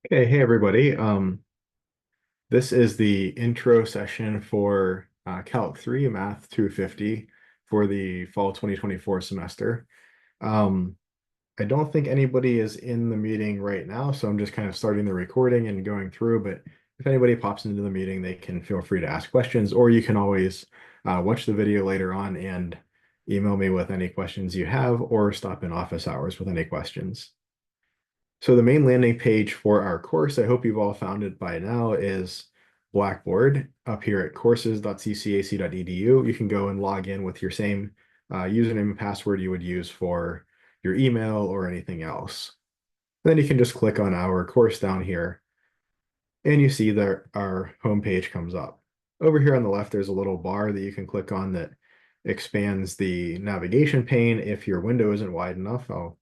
Okay, hey everybody. This is the intro session for Calc 3 Math 250 for the fall 2024 semester. Um, I don't think anybody is in the meeting right now, so I'm just kind of starting the recording and going through, but if anybody pops into the meeting, they can feel free to ask questions, or you can always watch the video later on and email me with any questions you have, or stop in office hours with any questions. So the main landing page for our course, I hope you've all found it by now, is Blackboard up here at courses.ccac.edu. You can go and log in with your same username and password you would use for your email or anything else. Then you can just click on our course down here, and you see that our home page comes up. Over here on the left, there's a little bar that you can click on that expands the navigation pane. If your window isn't wide enough, I'll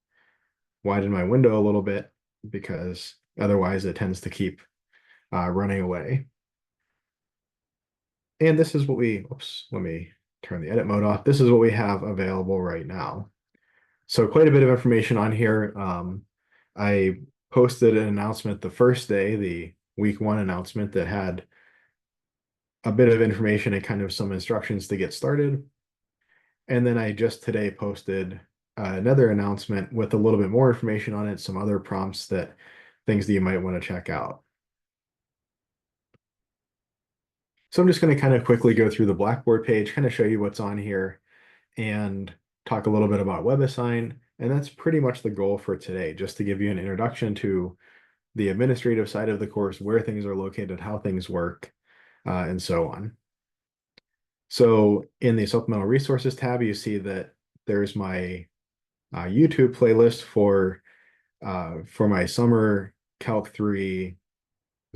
widen my window a little bit because otherwise it tends to keep running away. And this is what oops, let me turn the edit mode off. This is what we have available right now. So quite a bit of information on here. I posted an announcement the first day, the week one announcement that had a bit of information and kind of some instructions to get started. And then I just today posted another announcement with a little bit more information on it, some other prompts that things that you might want to check out. So I'm just going to kind of quickly go through the Blackboard page, kind of show you what's on here and talk a little bit about WebAssign. And that's pretty much the goal for today, just to give you an introduction to the administrative side of the course, where things are located, how things work, and so on. So in the supplemental resources tab, you see that there's my YouTube playlist for my summer Calc 3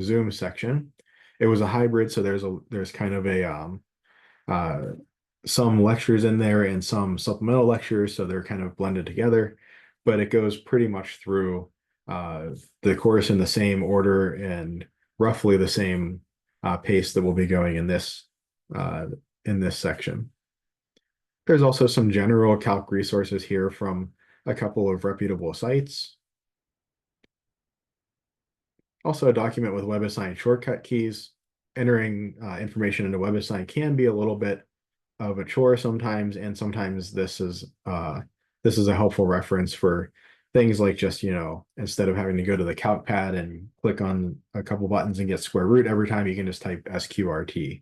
Zoom section. It was a hybrid, so there's kind of a uh, some lectures in there and some supplemental lectures, so they're kind of blended together. But it goes pretty much through the course in the same order and roughly the same pace that we'll be going uh, in this section. There's also some general calc resources here from a couple of reputable sites. Also, a document with WebAssign shortcut keys. Entering information into WebAssign can be a little bit of a chore sometimes, and sometimes this is a helpful reference for things like just, instead of having to go to the calc pad and click on a couple buttons and get square root every time, you can just type SQRT.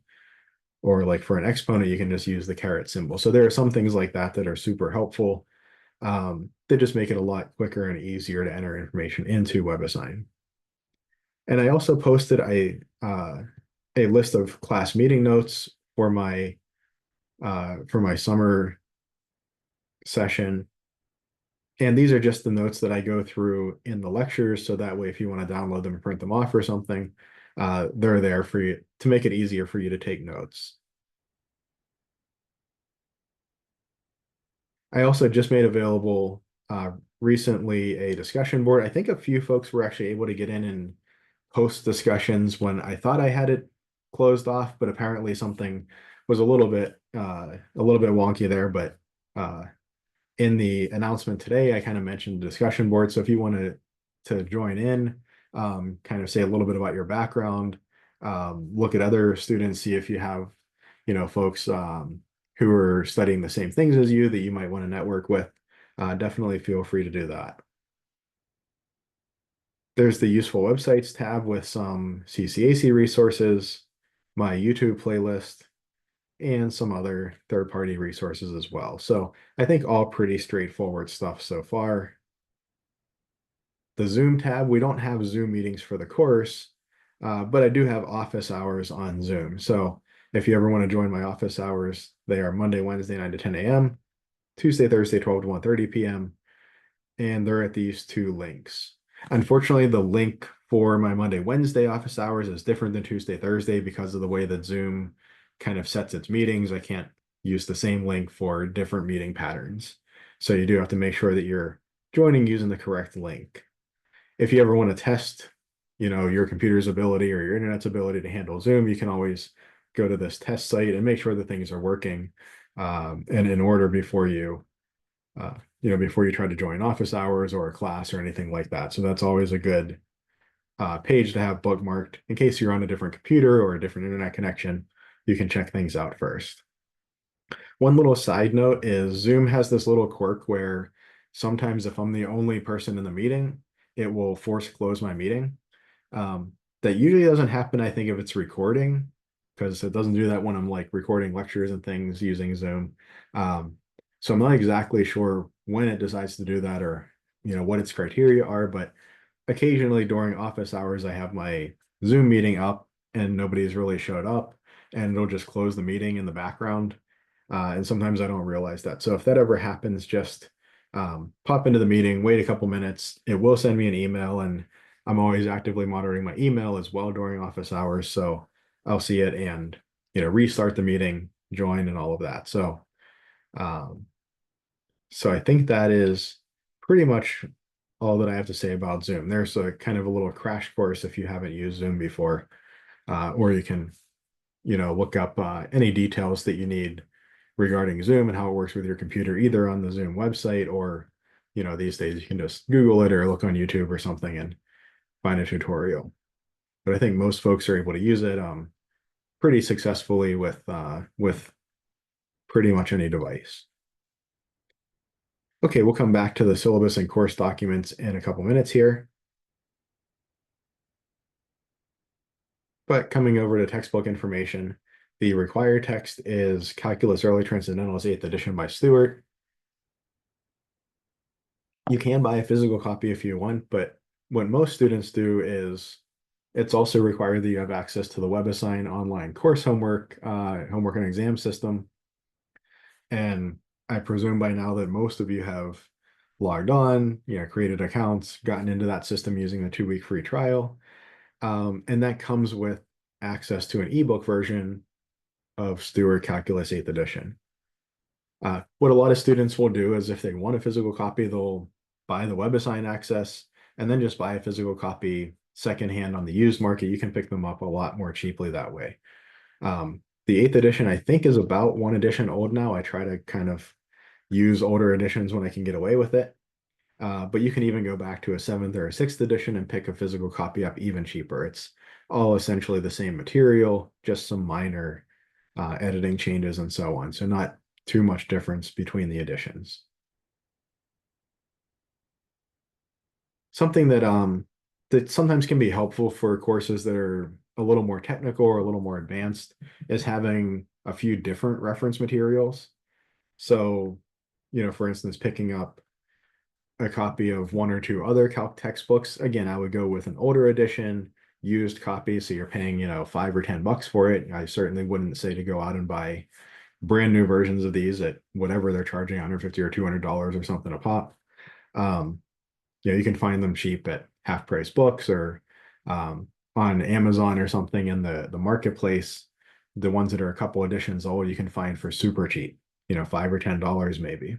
Or like for an exponent, you can just use the caret symbol. So there are some things like that that are super helpful. That just make it a lot quicker and easier to enter information into WebAssign. And I also posted a list of class meeting notes for my summer session. And these are just the notes that I go through in the lectures. So that way, if you want to download them and print them off or something, they're there for you to make it easier for you to take notes. I also just made available recently a discussion board. I think a few folks were actually able to get in and post discussions when I thought I had it closed off, but apparently something was a little bit wonky there. But in the announcement today, I kind of mentioned the discussion board. So if you want to join in, kind of say a little bit about your background, look at other students, see if you have, folks who are studying the same things as you that you might want to network with, definitely feel free to do that. There's the useful websites tab with some CCAC resources, my YouTube playlist, and some other third-party resources as well. So I think all pretty straightforward stuff so far. The Zoom tab, we don't have Zoom meetings for the course, but I do have office hours on Zoom. So if you ever want to join my office hours, they are Monday, Wednesday, 9 to 10 a.m., Tuesday, Thursday, 12 to 1:30 p.m., and they're at these two links. Unfortunately, the link for my Monday, Wednesday office hours is different than Tuesday, Thursday because of the way that Zoom kind of sets its meetings. I can't use the same link for different meeting patterns. So you do have to make sure that you're joining using the correct link. If you ever want to test, your computer's ability or your internet's ability to handle Zoom, you can always go to this test site and make sure that things are working and in order before you try to join office hours or a class or anything like that. So that's always a good page to have bookmarked in case you're on a different computer or a different internet connection. You can check things out first. One little side note is Zoom has this little quirk where sometimes if I'm the only person in the meeting, it will force close my meeting. That usually doesn't happen, I think, if it's recording, because it doesn't do that when I'm like recording lectures and things using Zoom. Um, so I'm not exactly sure when it decides to do that or what its criteria are, but occasionally during office hours, I have my Zoom meeting up and nobody's really showed up, and it'll just close the meeting in the background. And sometimes I don't realize that. So if that ever happens, just pop into the meeting, wait a couple minutes. It will send me an email, and I'm always actively monitoring my email as well during office hours. So I'll see it and restart the meeting, join, and all of that. Um, so I think that is pretty much all that I have to say about Zoom. There's a kind of a little crash course if you haven't used Zoom before, or you can, look up any details that you need regarding Zoom and how it works with your computer, either on the Zoom website or, these days you can just Google it or look on YouTube or something and find a tutorial. But I think most folks are able to use it pretty successfully with pretty much any device. Okay, we'll come back to the syllabus and course documents in a couple minutes here. But coming over to textbook information, the required text is Calculus Early Transcendentals 8th edition by Stewart. You can buy a physical copy if you want, but what most students do is it's also required that you have access to the WebAssign online course homework and exam system. And I presume by now that most of you have logged on, created accounts, gotten into that system using the 2-week free trial. And that comes with access to an ebook version of Stewart Calculus 8th edition. What a lot of students will do is if they want a physical copy, they'll buy the WebAssign access and then just buy a physical copy secondhand on the used market. You can pick them up a lot more cheaply that way. The 8th edition, I think, is about one edition old now. I try to kind of use older editions when I can get away with it. But you can even go back to a 7th or a 6th edition and pick a physical copy up even cheaper. It's all essentially the same material, just some minor editing changes and so on. So not too much difference between the editions. Something that sometimes can be helpful for courses that are a little more technical or a little more advanced is having a few different reference materials. So, for instance, picking up a copy of one or two other calc textbooks. Again, I would go with an older edition, used copy, so you're paying, $5 or $10 for it. I certainly wouldn't say to go out and buy brand new versions of these at whatever they're charging, $150 or $200 or something a pop. You can find them cheap at half price books or on Amazon or something in the marketplace. The ones that are a couple editions old, you can find for super cheap, $5 or $10 maybe.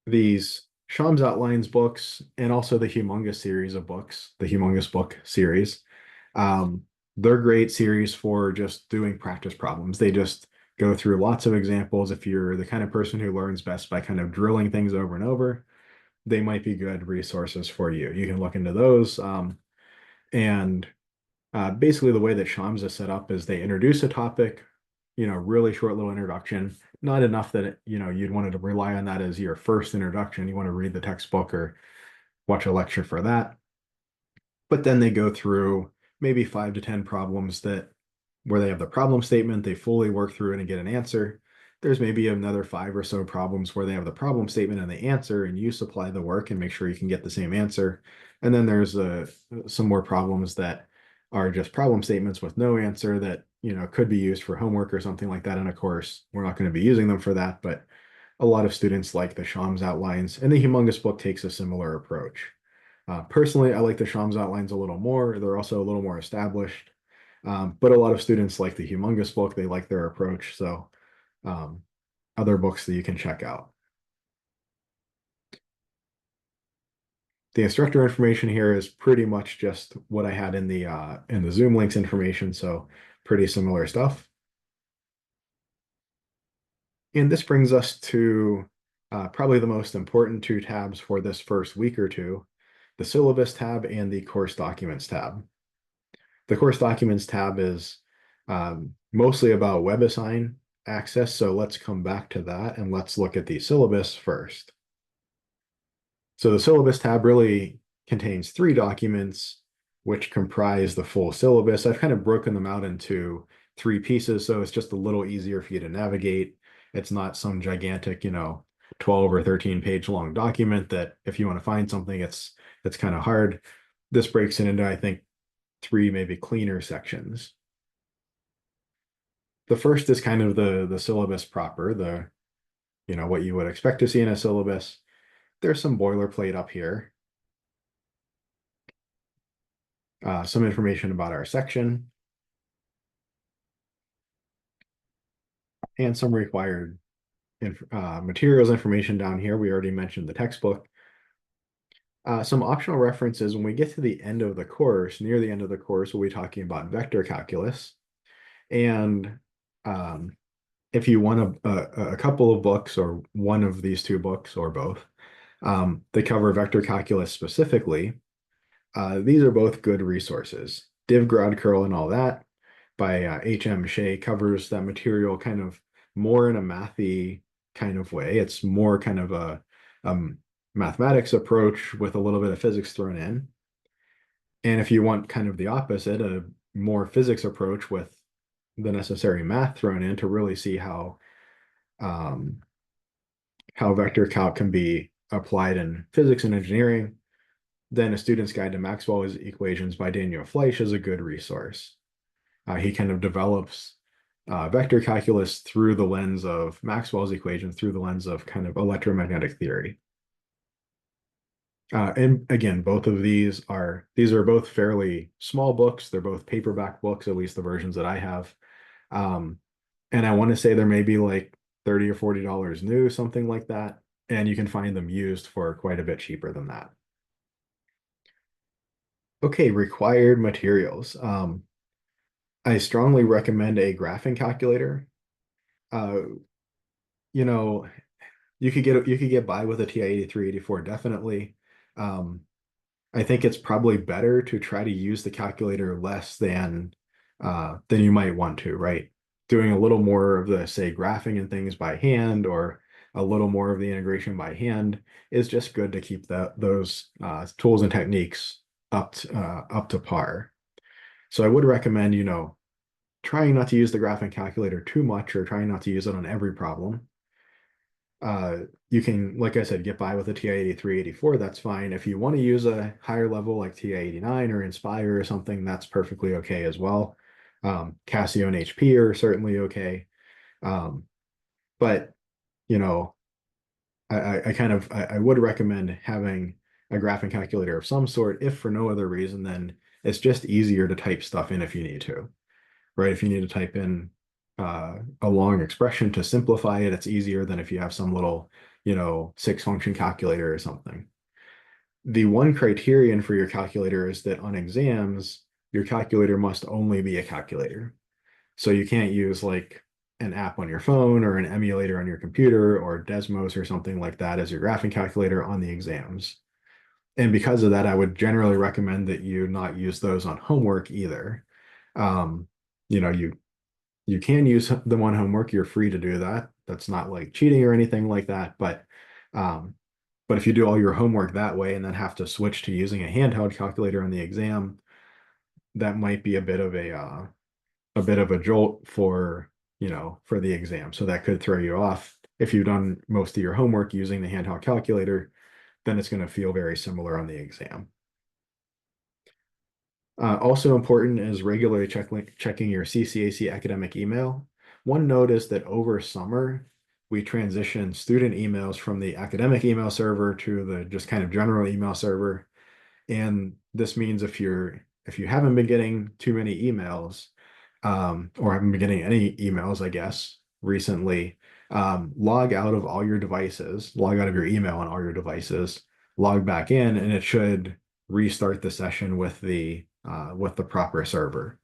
These Shams Outlines books and also the Humongous series of books, the Humongous book series, they're great series for just doing practice problems. They just go through lots of examples. If you're the kind of person who learns best by kind of drilling things over and over, they might be good resources for you. You can look into those. And basically the way that Shams is set up is they introduce a topic, really short little introduction, not enough that you'd want to rely on that as your first introduction. You want to read the textbook or watch a lecture for that. But then they go through maybe 5 to 10 problems where they have the problem statement, they fully work through it and get an answer. There's maybe another 5 or so problems where they have the problem statement and the answer, and you supply the work and make sure you can get the same answer. And then there's some more problems that are just problem statements with no answer that could be used for homework or something like that in a course. We're not going to be using them for that, but a lot of students like the Shams outlines, and the Humongous book takes a similar approach. Personally, I like the Shams outlines a little more. They're also a little more established. But a lot of students like the Humongous book. They like their approach. So um, other books that you can check out. The instructor information here is pretty much just what I had in the Zoom links information. So pretty similar stuff. And this brings us to probably the most important two tabs for this first week or two. the syllabus tab and the course documents tab. The course documents tab is mostly about WebAssign access. So let's come back to that and let's look at the syllabus first. So the syllabus tab really contains 3 documents which comprise the full syllabus. I've kind of broken them out into 3 pieces, so it's just a little easier for you to navigate. It's not some gigantic, 12 or 13 page long document that if you want to find something, it's kind of hard. This breaks it into, I think, 3 maybe cleaner sections. The first is kind of the syllabus proper, what you would expect to see in a syllabus. There's some boilerplate up here. Some information about our section, and some required materials information down here. We already mentioned the textbook. Some optional references. When we get to the end of the course, near the end of the course, we'll be talking about vector calculus. And if you want a couple of books or one of these 2 books or both, they cover vector calculus specifically. These are both good resources. Div, Grad, Curl, and all that by H.M. Shea covers that material kind of more in a mathy kind of way. It's more kind of a mathematics approach with a little bit of physics thrown in. And if you want kind of the opposite, a more physics approach with the necessary math thrown in to really see how vector calc can be applied in physics and engineering, then A Student's Guide to Maxwell's Equations by Daniel Fleisch is a good resource. He kind of develops vector calculus through the lens of Maxwell's equations, through the lens of kind of electromagnetic theory. And again, both of these are both fairly small books. They're both paperback books, at least the versions that I have. And I want to say there may be like $30 or $40 new, something like that. And you can find them used for quite a bit cheaper than that. Okay, required materials. I strongly recommend a graphing calculator. Uh, you know, you could get by with a TI 8384 definitely. I think it's probably better to try to use the calculator less than you might want to, right? Doing a little more of the, say, graphing and things by hand, or a little more of the integration by hand is just good to keep those tools and techniques up to par. So I would recommend, trying not to use the graphing calculator too much, or trying not to use it on every problem. You can, like I said, get by with a TI 8384, that's fine. If you want to use a higher level like TI 89 or Inspire or something, that's perfectly okay as well. Casio and HP are certainly okay. But, I would recommend having a graphing calculator of some sort, if for no other reason than it's just easier to type stuff in if you need to, right? If you need to type in a long expression to simplify it, it's easier than if you have some little, 6-function calculator or something. The one criterion for your calculator is that on exams, your calculator must only be a calculator. So you can't use like an app on your phone or an emulator on your computer or Desmos or something like that as your graphing calculator on the exams. And because of that, I would generally recommend that you not use those on homework either. You can use them on homework. You're free to do that. That's not like cheating or anything like that. But if you do all your homework that way and then have to switch to using a handheld calculator on the exam, that might be a bit of a jolt for the exam. So that could throw you off. If you've done most of your homework using the handheld calculator, then it's going to feel very similar on the exam. Also important is regularly checking your CCAC academic email. One note is that over summer, we transitioned student emails from the academic email server to the just kind of general email server. And this means if you haven't been getting too many emails, or haven't been getting any emails, I guess, recently, log out of all your devices, log out of your email on all your devices, log back in, and it should restart the session with the proper server.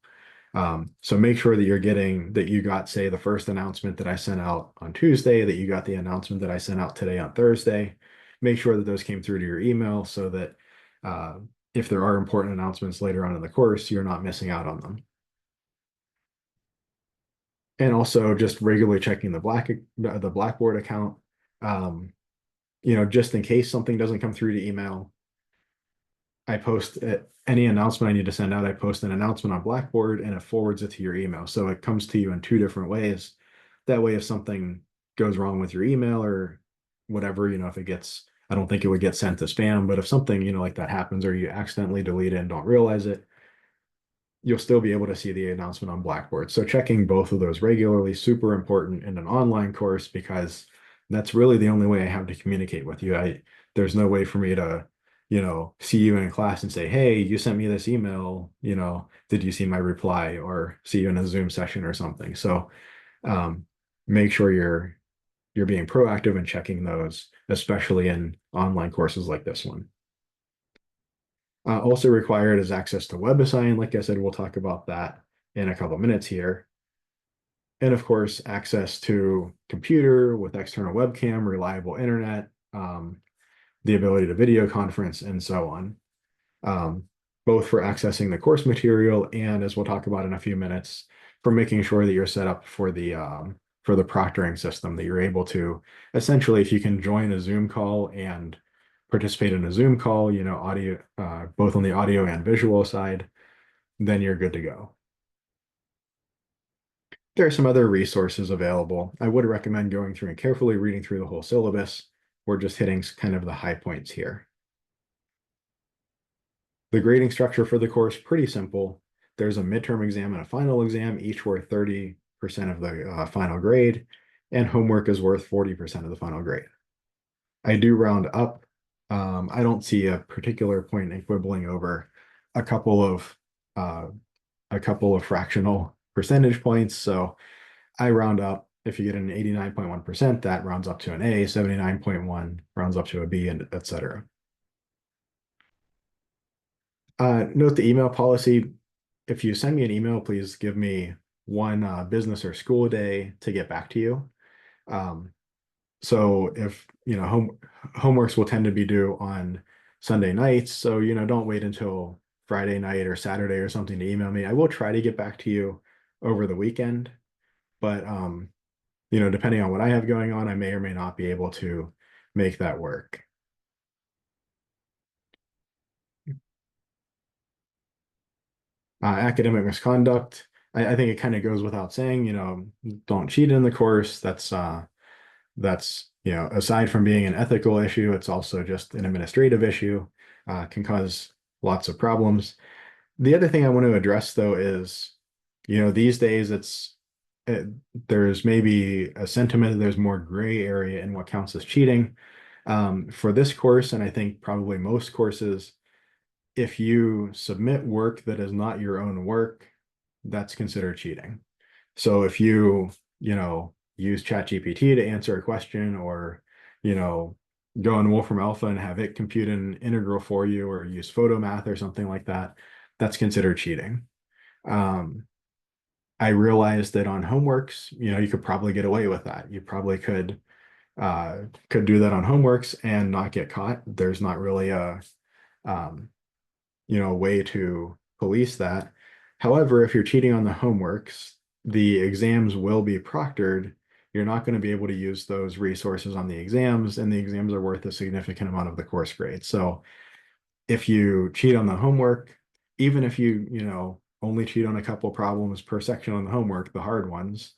So make sure that you got, say, the first announcement that I sent out on Tuesday, that you got the announcement that I sent out today on Thursday. Make sure that those came through to your email so that uh, if there are important announcements later on in the course, you're not missing out on them. And also just regularly checking the Blackboard account, um, just in case something doesn't come through to email. I post any announcement I need to send out. I post an announcement on Blackboard and it forwards it to your email. So it comes to you in two different ways. That way, if something goes wrong with your email or whatever, if it gets, I don't think it would get sent to spam, but if something, like that happens or you accidentally delete it and don't realize it, you'll still be able to see the announcement on Blackboard. So checking both of those regularly, super important in an online course because that's really the only way I have to communicate with you. There's no way for me to, see you in class and say, hey, you sent me this email, did you see my reply or see you in a Zoom session or something. So make sure you're being proactive and checking those, especially in online courses like this one. Also required is access to WebAssign. Like I said, we'll talk about that in a couple minutes here. And of course, access to computer with external webcam, reliable internet, the ability to video conference, and so on. Both for accessing the course material and, as we'll talk about in a few minutes, for making sure that you're set up for the proctoring system, that you're able to essentially, if you can join a Zoom call and participate in a Zoom call, audio, both on the audio and visual side, then you're good to go. There are some other resources available. I would recommend going through and carefully reading through the whole syllabus. We're just hitting kind of the high points here. The grading structure for the course, pretty simple. There's a midterm exam and a final exam, each worth 30% of the final grade, and homework is worth 40% of the final grade. I do round up. I don't see a particular point in quibbling over a couple of fractional percentage points. So I round up. If you get an 89.1%, that rounds up to an A, 79.1 rounds up to a B, and etc. Note the email policy. If you send me an email, please give me one business or school day to get back to you. So if, homeworks will tend to be due on Sunday nights. So, don't wait until Friday night or Saturday or something to email me. I will try to get back to you over the weekend, but, depending on what I have going on, I may or may not be able to make that work. Academic misconduct. I think it kind of goes without saying, don't cheat in the course. That's, aside from being an ethical issue, it's also just an administrative issue, can cause lots of problems. The other thing I want to address though is, these days there's maybe a sentiment that there's more gray area in what counts as cheating. For this course, and I think probably most courses, if you submit work that is not your own work, that's considered cheating. So if use ChatGPT to answer a question or, go in Wolfram Alpha and have it compute an integral for you or use photomath or something like that, that's considered cheating. I realized that on homeworks, you could probably get away with that. You probably could do that on homeworks and not get caught. There's not really a way to police that. However, if you're cheating on the homeworks, the exams will be proctored. You're not going to be able to use those resources on the exams, and the exams are worth a significant amount of the course grade. So if you cheat on the homework, even if you, only cheat on a couple problems per section on the homework, the hard ones,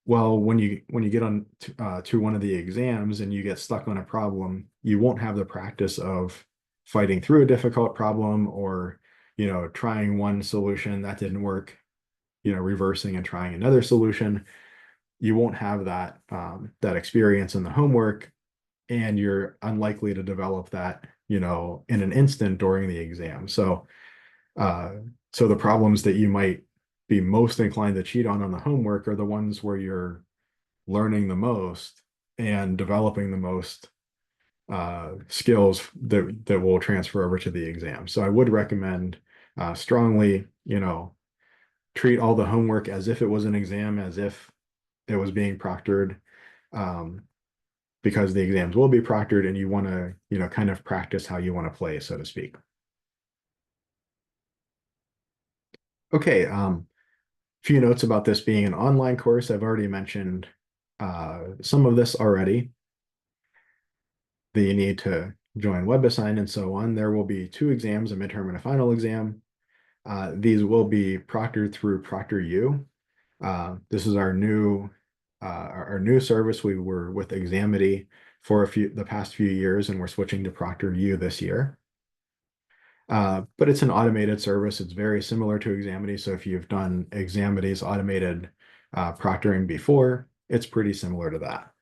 well, when you get on to one of the exams and you get stuck on a problem, you won't have the practice of fighting through a difficult problem or, trying one solution that didn't work, reversing and trying another solution. You won't have that experience in the homework, and you're unlikely to develop that, in an instant during the exam. So the problems that you might be most inclined to cheat on the homework are the ones where you're learning the most and developing the most skills that will transfer over to the exam. So I would recommend strongly, treat all the homework as if it was an exam, as if it was being proctored. because the exams will be proctored and you want to, kind of practice how you want to play, so to speak. Okay, few notes about this being an online course. I've already mentioned some of this already. That you need to join WebAssign and so on. There will be 2 exams, a midterm and a final exam. These will be proctored through ProctorU. This is our new service. We were with Examity for the past few years, and we're switching to ProctorU this year. But it's an automated service. It's very similar to Examity. So if you've done Examity's automated proctoring before, it's pretty similar to that.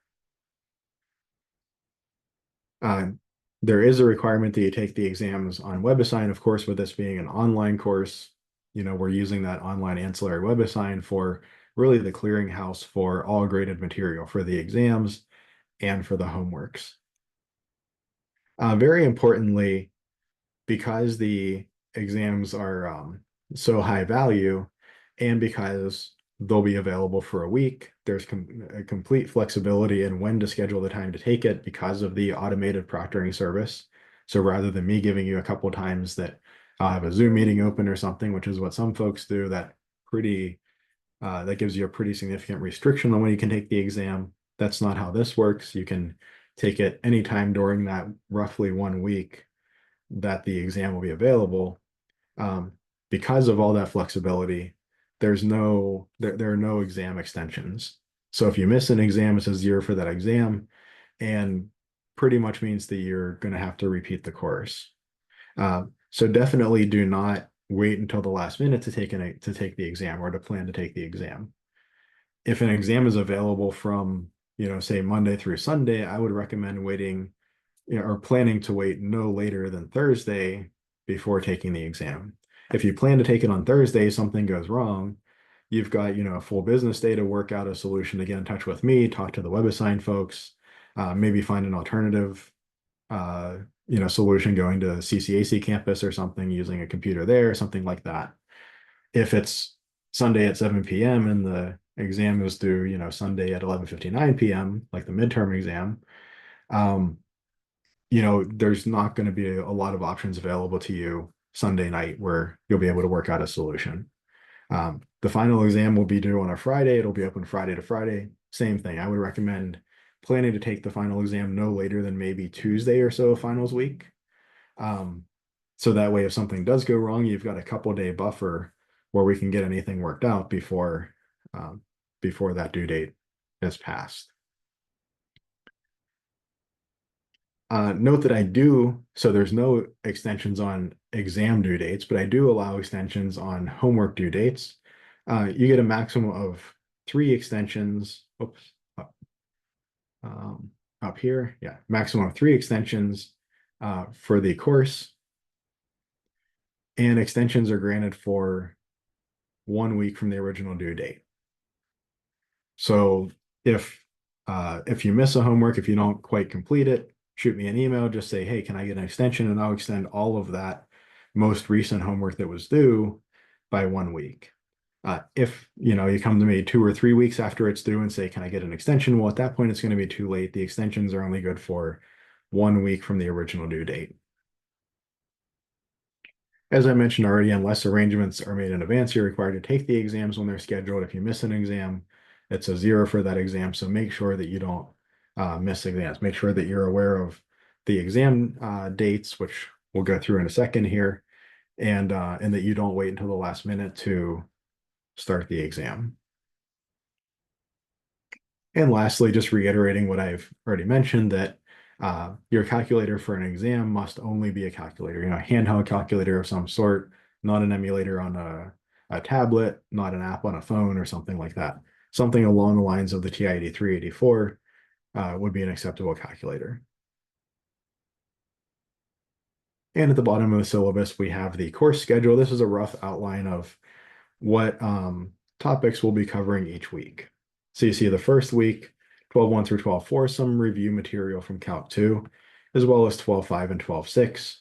There is a requirement that you take the exams on WebAssign. Of course, with this being an online course, we're using that online ancillary WebAssign for really the clearinghouse for all graded material for the exams and for the homeworks. Very importantly, because the exams are so high value and because they'll be available for a week, there's a complete flexibility in when to schedule the time to take it because of the automated proctoring service. So rather than me giving you a couple times that I'll have a Zoom meeting open or something, which is what some folks do, that gives you a pretty significant restriction on when you can take the exam. That's not how this works. You can take it anytime during that roughly 1 week that the exam will be available. Because of all that flexibility, there are no exam extensions. So if you miss an exam, it's a 0 for that exam, and pretty much means that you're going to have to repeat the course. So definitely do not wait until the last minute to take the exam or to plan to take the exam. If an exam is available from, say Monday through Sunday, I would recommend waiting, or planning to wait no later than Thursday before taking the exam. If you plan to take it on Thursday, something goes wrong, you've got, a full business day to work out a solution to get in touch with me, talk to the WebAssign folks, maybe find an alternative, solution going to CCAC campus or something, using a computer there, something like that. If it's Sunday at 7 p.m. and the exam is due, Sunday at 11:59 p.m., like the midterm exam, there's not going to be a lot of options available to you Sunday night where you'll be able to work out a solution. The final exam will be due on a Friday. It'll be open Friday to Friday. Same thing. I would recommend planning to take the final exam no later than maybe Tuesday or so of finals week. So that way, if something does go wrong, you've got a couple-day buffer where we can get anything worked out before that due date is passed. Note that so there's no extensions on exam due dates, but I do allow extensions on homework due dates. You get a maximum of 3 extensions. Oops, up here, yeah, maximum of 3 extensions for the course, and extensions are granted for 1 week from the original due date. So if you miss a homework, if you don't quite complete it, shoot me an email, just say, hey, can I get an extension? And I'll extend all of that most recent homework that was due by 1 week. If you come to me 2 or 3 weeks after it's due and say, can I get an extension? Well, at that point, it's going to be too late. The extensions are only good for 1 week from the original due date. As I mentioned already, unless arrangements are made in advance, you're required to take the exams when they're scheduled. If you miss an exam, it's a 0 for that exam. So make sure that you don't miss exams. Make sure that you're aware of the exam dates, which we'll go through in a second here, and that you don't wait until the last minute to start the exam. And lastly, just reiterating what I've already mentioned, that your calculator for an exam must only be a calculator, a handheld calculator of some sort, not an emulator on a tablet, not an app on a phone or something like that. Something along the lines of the TI-83, 84 would be an acceptable calculator. And at the bottom of the syllabus, we have the course schedule. This is a rough outline of what topics we'll be covering each week. So you see the first week, 12.1 through 12.4, some review material from Calc 2, as well as 12.5 and 12.6.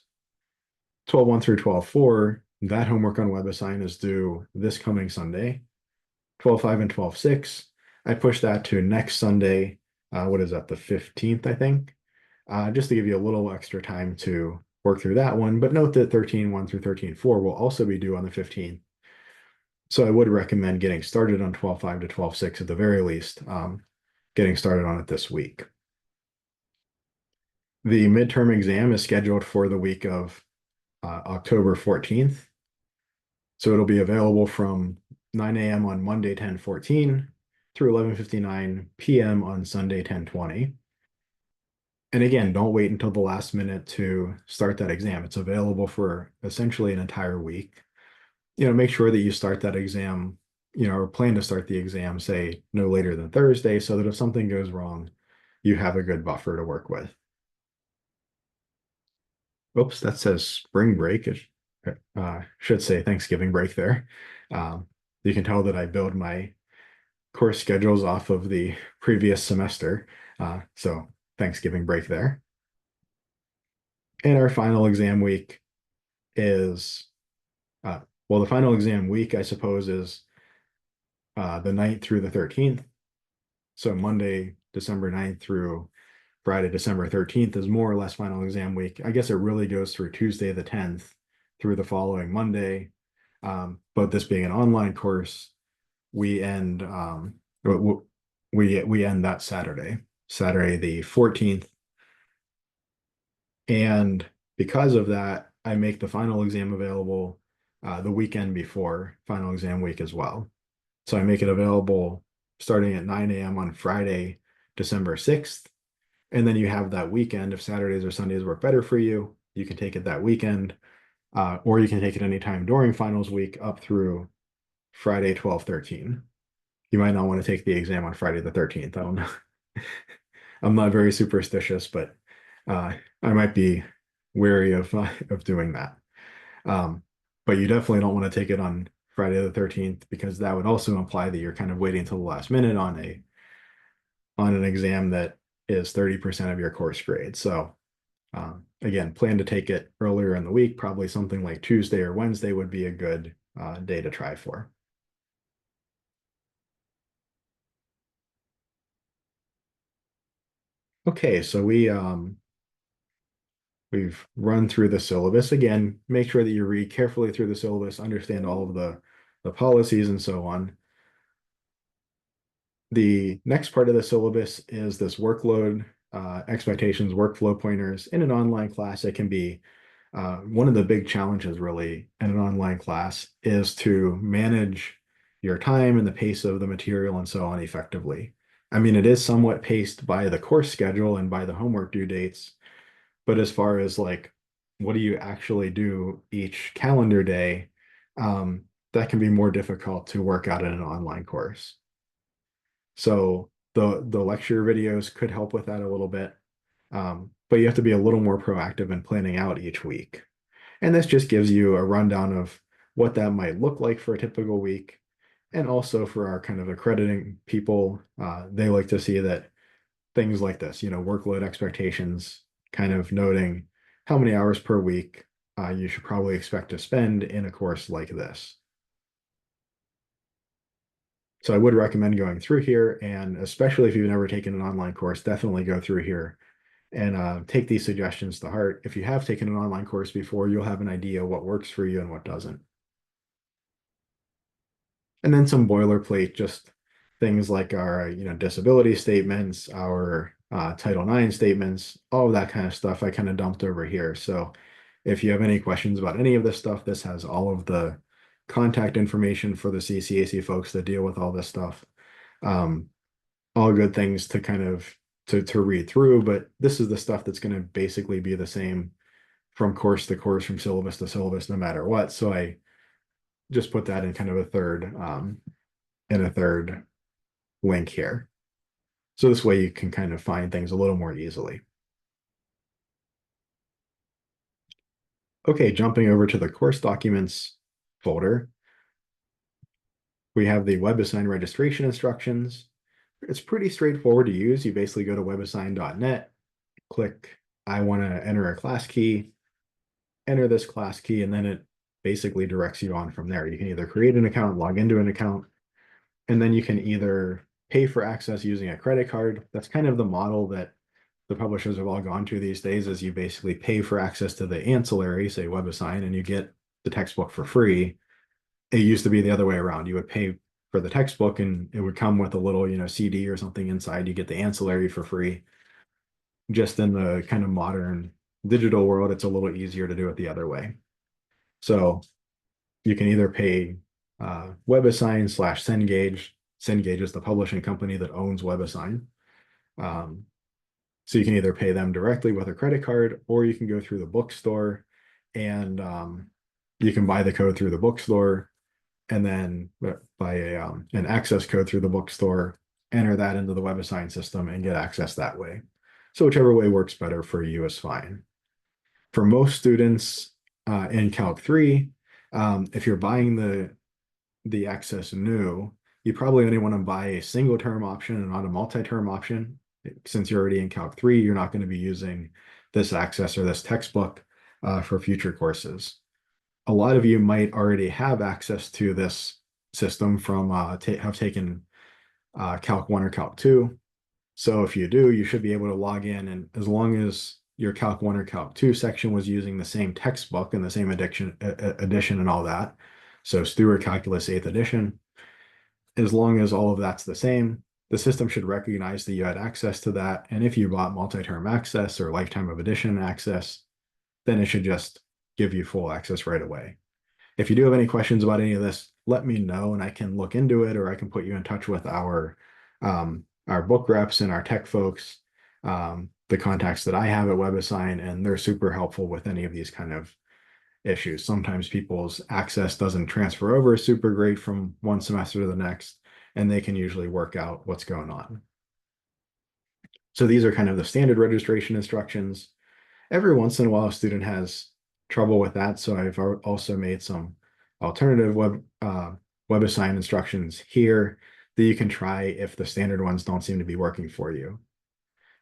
12.1 through 12.4, that homework on WebAssign is due this coming Sunday. 12.5 and 12.6, I push that to next Sunday, what is that, the 15th, I think, just to give you a little extra time to work through that one. But note that 13.1 through 13.4 will also be due on the 15th. So I would recommend getting started on 12.5 to 12.6 at the very least, getting started on it this week. The midterm exam is scheduled for the week of October 14th. So it'll be available from 9 a.m. on Monday, 10/14 through 11:59 p.m. on Sunday, 10/20. And again, don't wait until the last minute to start that exam. It's available for essentially an entire week. Make sure that you start that exam, or plan to start the exam, say no later than Thursday, so that if something goes wrong, you have a good buffer to work with. Oops, that says spring break. It should say Thanksgiving break there. You can tell that I build my course schedules off of the previous semester. So Thanksgiving break there. And our final exam week is, well, the final exam week, I suppose, is the 9th through the 13th. So Monday, December 9th through Friday, December 13th is more or less final exam week. I guess it really goes through Tuesday the 10th through the following Monday. But this being an online course, we end we end that Saturday the 14th. And because of that, I make the final exam available the weekend before final exam week as well. So I make it available starting at 9 a.m. on Friday, December 6th. And then you have that weekend. If Saturdays or Sundays work better for you, you can take it that weekend, or you can take it anytime during finals week up through Friday, 12/13. You might not want to take the exam on Friday the 13th. I don't know. I'm not very superstitious, but I might be wary of doing that. But you definitely don't want to take it on Friday the 13th, because that would also imply that you're kind of waiting till the last minute on an exam that is 30% of your course grade. So again, plan to take it earlier in the week. Probably something like Tuesday or Wednesday would be a good day to try for. Okay, so we've run through the syllabus. Again, make sure that you read carefully through the syllabus, understand all of the policies and so on. The next part of the syllabus is this workload expectations, workflow pointers. In an online class, it can be one of the big challenges really in an online class is to manage your time and the pace of the material and so on effectively. I mean, it is somewhat paced by the course schedule and by the homework due dates, but as far as like, what do you actually do each calendar day, that can be more difficult to work out in an online course. So the lecture videos could help with that a little bit, but you have to be a little more proactive in planning out each week. And this just gives you a rundown of what that might look like for a typical week. And also for our kind of accrediting people, they like to see that things like this, workload expectations, kind of noting how many hours per week you should probably expect to spend in a course like this. So I would recommend going through here, and especially if you've never taken an online course, definitely go through here and take these suggestions to heart. If you have taken an online course before, you'll have an idea what works for you and what doesn't. And then some boilerplate, just things like our, disability statements, our Title IX statements, all of that kind of stuff I kind of dumped over here. So if you have any questions about any of this stuff, this has all of the contact information for the CCAC folks that deal with all this stuff. All good things to kind of to read through, but this is the stuff that's going to basically be the same from course to course, from syllabus to syllabus, no matter what. So I just put that in kind of a third link here. So this way you can kind of find things a little more easily. Okay, jumping over to the course documents folder, we have the WebAssign registration instructions. It's pretty straightforward to use. You basically go to webassign.net, click I want to enter a class key, enter this class key, and then it basically directs you on from there. You can either create an account, log into an account, and then you can either pay for access using a credit card. That's kind of the model that the publishers have all gone to these days, is you basically pay for access to the ancillary, say WebAssign, and you get the textbook for free. It used to be the other way around. You would pay for the textbook and it would come with a little, CD or something inside. You get the ancillary for free. Just in the kind of modern digital world, it's a little easier to do it the other way. So you can either pay WebAssign slash Cengage. Cengage is the publishing company that owns WebAssign. So you can either pay them directly with a credit card, or you can go through the bookstore and you can buy the code through the bookstore and then buy an access code through the bookstore, enter that into the WebAssign system and get access that way. So whichever way works better for you is fine. For most students in Calc 3, if you're buying the access new, you probably only want to buy a single term option and not a multi-term option. Since you're already in Calc 3, you're not going to be using this access or this textbook for future courses. A lot of you might already have access to this system from have taken Calc 1 or Calc 2. So if you do, you should be able to log in, and as long as your Calc 1 or Calc 2 section was using the same textbook and the same edition and all that, so Stewart Calculus 8th edition, as long as all of that's the same, the system should recognize that you had access to that. And if you bought multi-term access or lifetime of edition access, then it should just give you full access right away. If you do have any questions about any of this, let me know and I can look into it, or I can put you in touch with our book reps and our tech folks, the contacts that I have at WebAssign, and they're super helpful with any of these kind of issues. Sometimes people's access doesn't transfer over super great from one semester to the next, and they can usually work out what's going on. So these are kind of the standard registration instructions. Every once in a while, a student has trouble with that, so I've also made some alternative WebAssign instructions here that you can try if the standard ones don't seem to be working for you.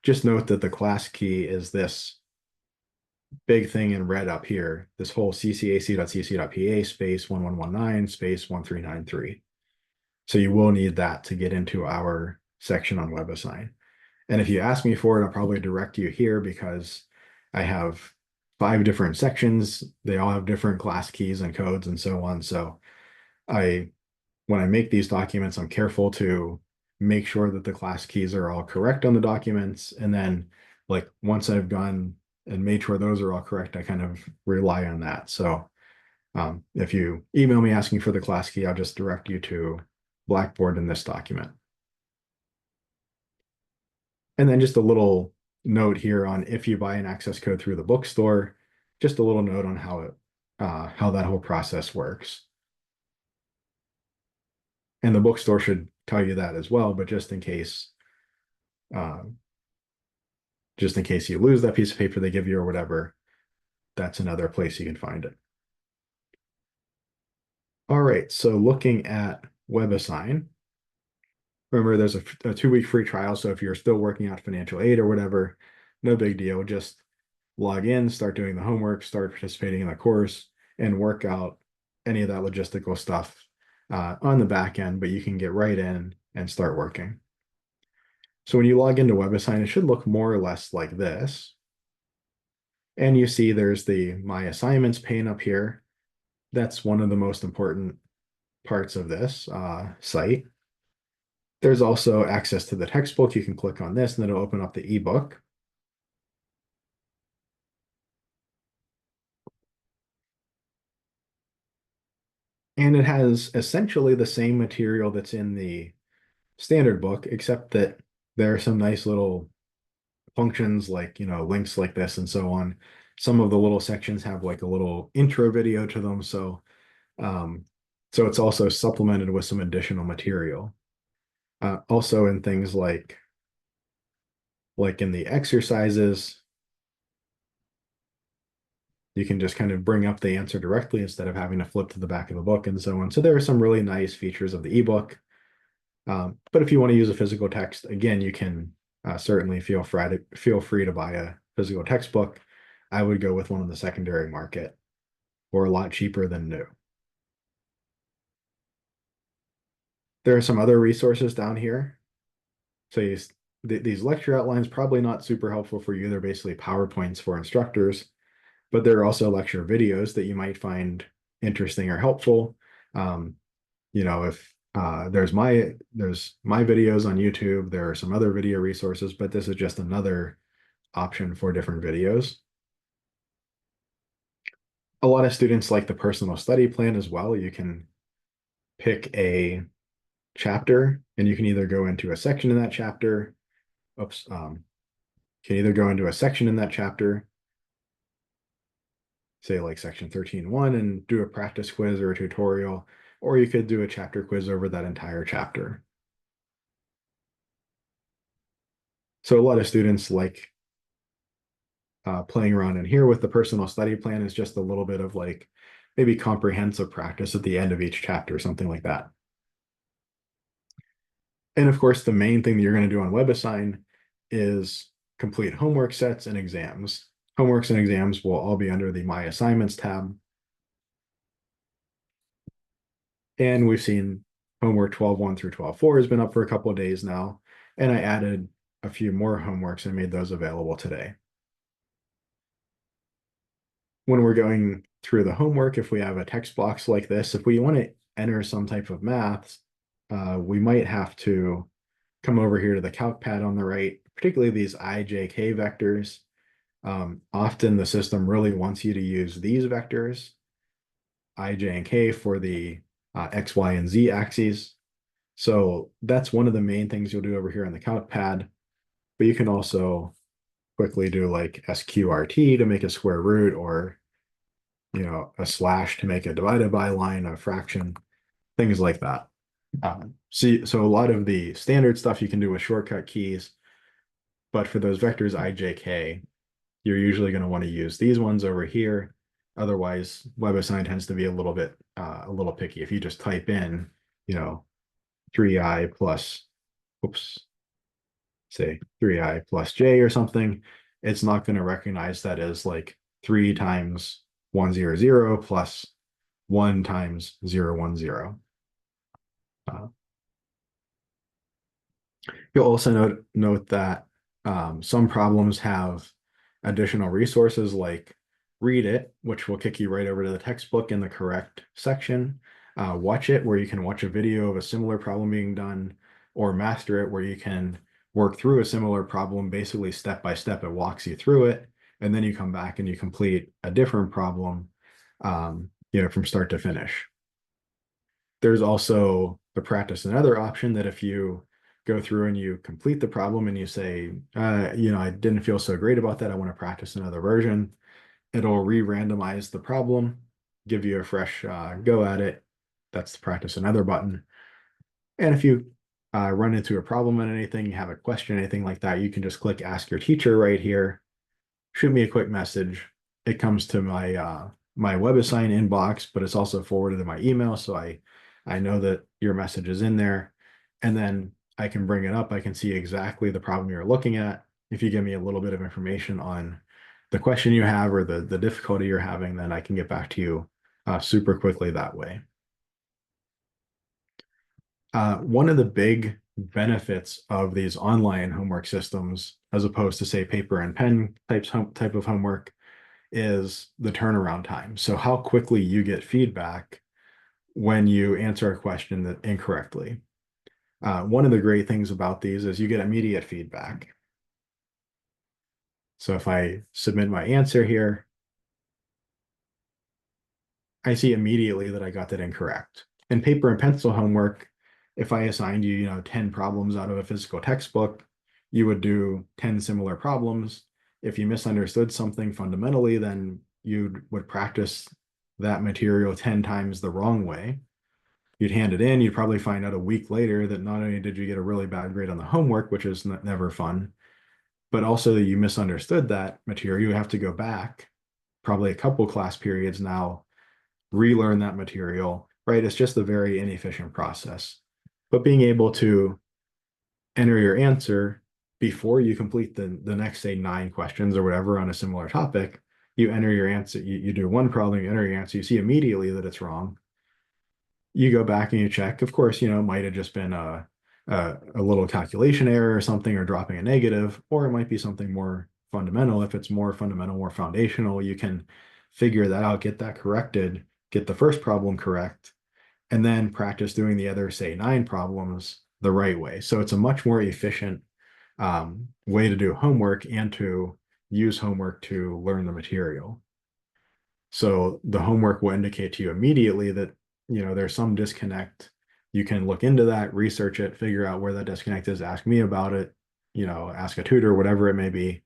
Just note that the class key is this big thing in red up here, this whole ccac.cc.pa space 1119 space 1393. So you will need that to get into our section on WebAssign. And if you ask me for it, I'll probably direct you here because I have 5 different sections. They all have different class keys and codes and so on. So when I make these documents, I'm careful to make sure that the class keys are all correct on the documents. And then like once I've gone and made sure those are all correct, I kind of rely on that. So if you email me asking for the class key, I'll just direct you to Blackboard in this document. And then just a little note here on if you buy an access code through the bookstore, just a little note on how that whole process works. And the bookstore should tell you that as well, but just in case you lose that piece of paper they give you or whatever, that's another place you can find it. All right, so looking at WebAssign, remember there's a 2-week free trial, so if you're still working out financial aid or whatever, no big deal. Just log in, start doing the homework, start participating in the course, and work out any of that logistical stuff on the back end, but you can get right in and start working. So when you log into WebAssign, it should look more or less like this. And you see there's the My Assignments pane up here. That's one of the most important parts of this site. There's also access to the textbook. You can click on this and then it'll open up the ebook. And it has essentially the same material that's in the standard book, except that there are some nice little functions like, links like this and so on. Some of the little sections have like a little intro video to them. So it's also supplemented with some additional material. Also in things like in the exercises, you can just kind of bring up the answer directly instead of having to flip to the back of the book and so on. So there are some really nice features of the ebook. But if you want to use a physical text, again, you can certainly feel free to buy a physical textbook. I would go with one on the secondary market or a lot cheaper than new. There are some other resources down here. So these lecture outlines probably not super helpful for you. They're basically PowerPoints for instructors, but there are also lecture videos that you might find interesting or helpful. Um, if there's my videos on YouTube, there are some other video resources, but this is just another option for different videos. A lot of students like the personal study plan as well. You can pick a chapter and you can either go into a section in that chapter. Oops. You can either go into a section in that chapter, say like section 13.1, and do a practice quiz or a tutorial, or you could do a chapter quiz over that entire chapter. So a lot of students like playing around in here with the personal study plan is just a little bit of like maybe comprehensive practice at the end of each chapter, something like that. And of course, the main thing that you're going to do on WebAssign is complete homework sets and exams. Homeworks and exams will all be under the My Assignments tab. And we've seen homework 12.1 through 12.4 has been up for a couple of days now. And I added a few more homeworks and made those available today. When we're going through the homework, if we have a text box like this, if we want to enter some type of math, we might have to come over here to the calc pad on the right, particularly these IJK vectors. Often the system really wants you to use these vectors, I, J, and K for the X, Y, and Z axes. So that's one of the main things you'll do over here on the calc pad. But you can also quickly do like SQRT to make a square root, or a slash to make a divided by line, a fraction, things like that. So a lot of the standard stuff you can do with shortcut keys, but for those vectors I, J, K, you're usually going to want to use these ones over here. Otherwise, WebAssign tends to be a little picky. If you just type in, 3i plus, oops, say 3i plus j or something, it's not going to recognize that as like 3 times 100 plus 1 times 010. You'll also note that some problems have additional resources like Read It, which will kick you right over to the textbook in the correct section. Watch It, where you can watch a video of a similar problem being done, or Master It, where you can work through a similar problem, basically step by step. It walks you through it, and then you come back and you complete a different problem, from start to finish. There's also the practice another option that if you go through and you complete the problem and you say, I didn't feel so great about that, I want to practice another version, it'll re-randomize the problem, give you a fresh go at it. That's the practice another button. And if you run into a problem on anything, you have a question, anything like that, you can just click Ask Your Teacher right here, shoot me a quick message. It comes to my WebAssign inbox, but it's also forwarded to my email, so I know that your message is in there, and then I can bring it up. I can see exactly the problem you're looking at. If you give me a little bit of information on the question you have or the difficulty you're having, then I can get back to you super quickly that way. One of the big benefits of these online homework systems, as opposed to say paper and pen type of homework, is the turnaround time. So how quickly you get feedback when you answer a question incorrectly. One of the great things about these is you get immediate feedback. So if I submit my answer here, I see immediately that I got that incorrect. In paper and pencil homework, if I assigned you, 10 problems out of a physical textbook, you would do 10 similar problems. If you misunderstood something fundamentally, then you would practice that material 10 times the wrong way. You'd hand it in, you'd probably find out a week later that not only did you get a really bad grade on the homework, which is never fun, but also that you misunderstood that material. You have to go back probably a couple class periods now, relearn that material, right? It's just a very inefficient process. But being able to enter your answer before you complete the next, say, 9 questions or whatever on a similar topic, you enter your answer, you do one problem, you enter your answer, you see immediately that it's wrong. You go back and you check. Of course, it might have just been a a little calculation error or something, or dropping a negative, or it might be something more fundamental. If it's more fundamental, more foundational, you can figure that out, get that corrected, get the first problem correct, and then practice doing the other, say, 9 problems the right way. So it's a much more efficient way to do homework and to use homework to learn the material. So the homework will indicate to you immediately that, there's some disconnect. You can look into that, research it, figure out where that disconnect is, ask me about it, ask a tutor, whatever it may be,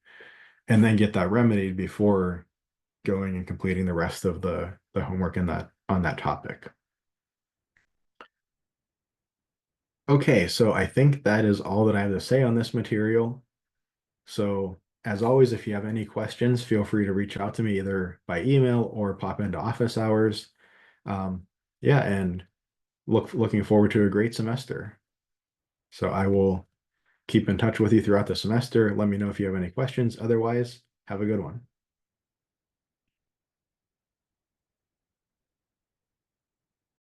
and then get that remedied before going and completing the rest of the homework in that on that topic. Okay, so I think that is all that I have to say on this material. So as always, if you have any questions, feel free to reach out to me either by email or pop into office hours. Yeah, and looking forward to a great semester. So I will keep in touch with you throughout the semester. Let me know if you have any questions. Otherwise, have a good one.